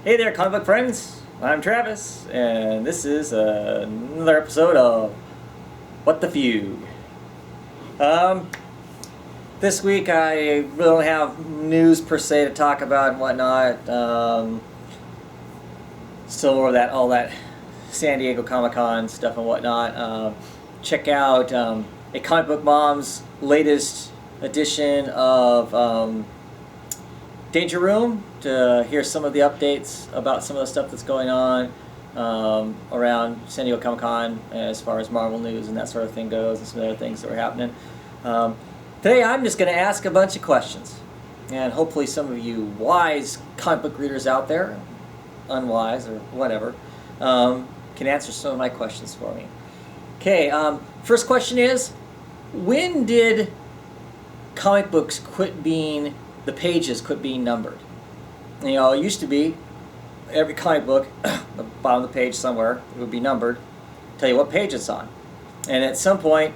Hey there, comic book friends. I'm Travis, and this is another episode of What the Fugue. Um, this week I really don't have news per se to talk about and whatnot. Still all that San Diego Comic Con stuff and whatnot. Check out a Comic Book Mom's latest edition of Danger Room to hear some of the updates about some of the stuff that's going on around San Diego Comic Con as far as Marvel news and that sort of thing goes, and some other things that are happening. Today I'm just going to ask a bunch of questions, and hopefully some of you wise comic book readers out there, unwise or whatever, can answer some of my questions for me. Okay, first question is, when did comic books the pages quit being numbered? You know, it used to be every comic book, the bottom of the page somewhere, it would be numbered, tell you what page it's on. And at some point,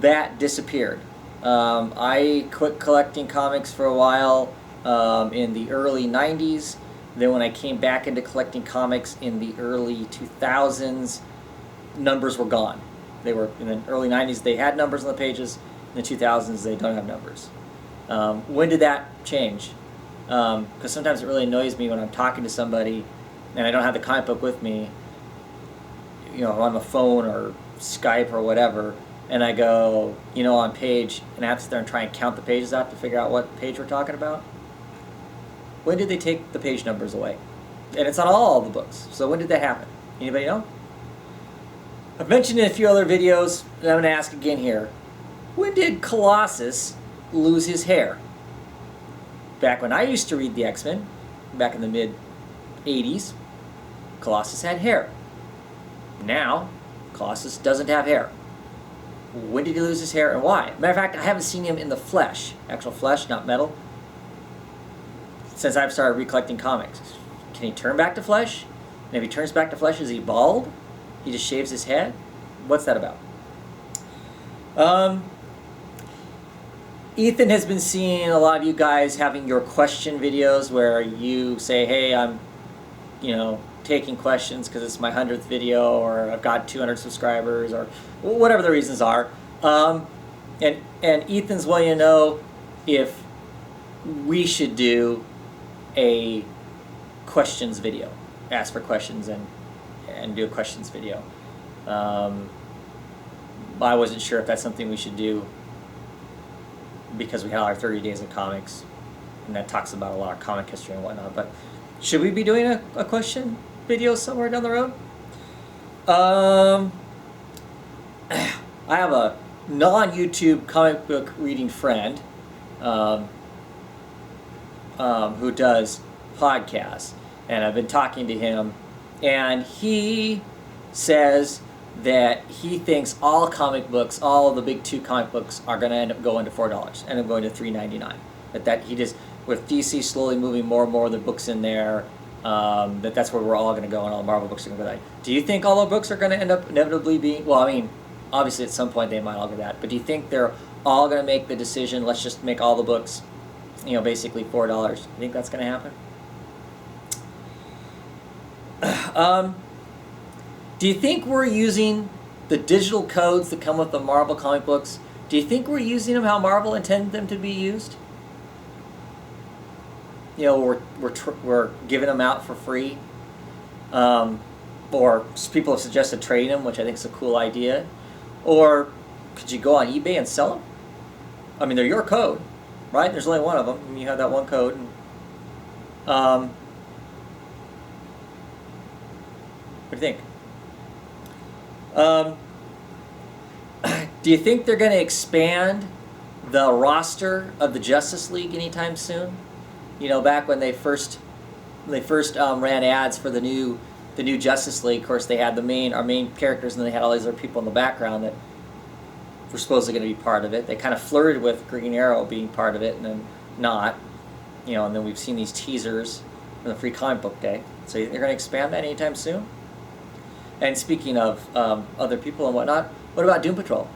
that disappeared. I quit collecting comics for a while in the early 90s. Then when I came back into collecting comics in the early 2000s, numbers were gone. They were, in the early 90s, they had numbers on the pages. In the 2000s, they don't have numbers. When did that change? Because sometimes it really annoys me when I'm talking to somebody and I don't have the comic book with me, you know, on the phone or Skype or whatever, and I go, you know, on page, and I have to sit there and try and count the pages out to figure out what page we're talking about. When did they take the page numbers away? And it's on all the books. So when did that happen? Anybody know? I've mentioned in a few other videos, and I'm going to ask again here. When did Colossus lose his hair? Back when I used to read the X-Men, back in the mid-80s, Colossus had hair. Now, Colossus doesn't have hair. When did he lose his hair and why? Matter of fact, I haven't seen him in the flesh, actual flesh, not metal, since I've started recollecting comics. Can he turn back to flesh? And if he turns back to flesh, is he bald? He just shaves his head? What's that about? Ethan has been seeing a lot of you guys having your question videos where you say, hey, I'm, you know, taking questions because it's my 100th video, or I've got 200 subscribers, or whatever the reasons are. And Ethan's wanting to know if we should do a questions video, ask for questions and do a questions video. I wasn't sure if that's something we should do because we had our 30 days of comics, and that talks about a lot of comic history and whatnot. But should we be doing a question video somewhere down the road? I have a non-YouTube comic book reading friend who does podcasts, and I've been talking to him, and he says that he thinks all comic books, all of the big two comic books, are going to end up going to $4, end up going to $3.99. That he just, with DC slowly moving more and more of the books in there, that's where we're all going to go, and all Marvel books are going to go that. Do you think all the books are going to end up inevitably being, well, I mean, obviously at some point they might all go that, but do you think they're all going to make the decision, let's just make all the books, you know, basically $4? Do you think that's going to happen? Do you think we're using the digital codes that come with the Marvel comic books? Do you think we're using them how Marvel intended them to be used? You know, we're giving them out for free, or people have suggested trading them, which I think is a cool idea. Or could you go on eBay and sell them? I mean, they're your code, right? There's only one of them, and you have that one code. And, what do you think? Do you think they're going to expand the roster of the Justice League anytime soon? You know, back when they first ran ads for the new Justice League, of course they had our main characters, and then they had all these other people in the background that were supposedly going to be part of it. They kind of flirted with Green Arrow being part of it, and then not. You know, and then we've seen these teasers from the Free Comic Book Day. So they're going to expand that anytime soon? And speaking of other people and whatnot, what about Doom Patrol?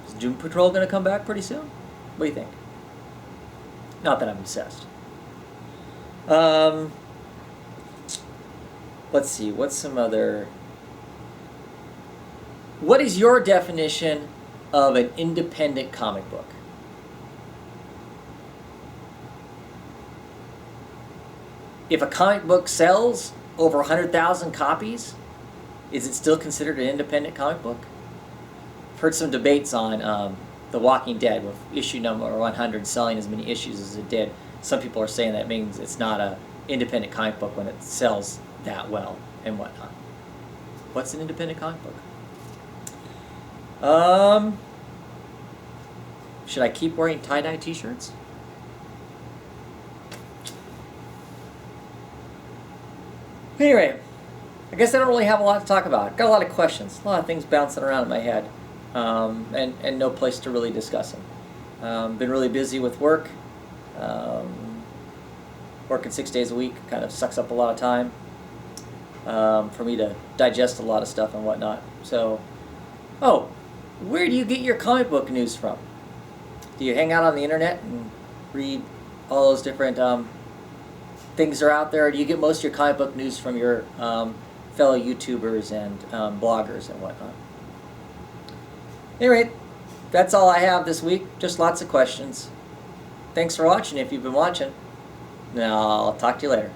Is Doom Patrol going to come back pretty soon? What do you think? Not that I'm obsessed. let's see, what's some other... What is your definition of an independent comic book? If a comic book sells over 100,000 copies, is it still considered an independent comic book? I've heard some debates on The Walking Dead, with issue number 100 selling as many issues as it did. Some people are saying that means it's not an independent comic book when it sells that well and whatnot. What's an independent comic book? Should I keep wearing tie-dye t-shirts? Anyway, I guess I don't really have a lot to talk about. Got a lot of questions, a lot of things bouncing around in my head, and no place to really discuss them. Been really busy with work. Working 6 days a week kind of sucks up a lot of time for me to digest a lot of stuff and whatnot. So, where do you get your comic book news from? Do you hang out on the internet and read all those different things that are out there? Or do you get most of your comic book news from your fellow YouTubers and bloggers and whatnot? Anyway, that's all I have this week. Just lots of questions. Thanks for watching if you've been watching. Now, I'll talk to you later.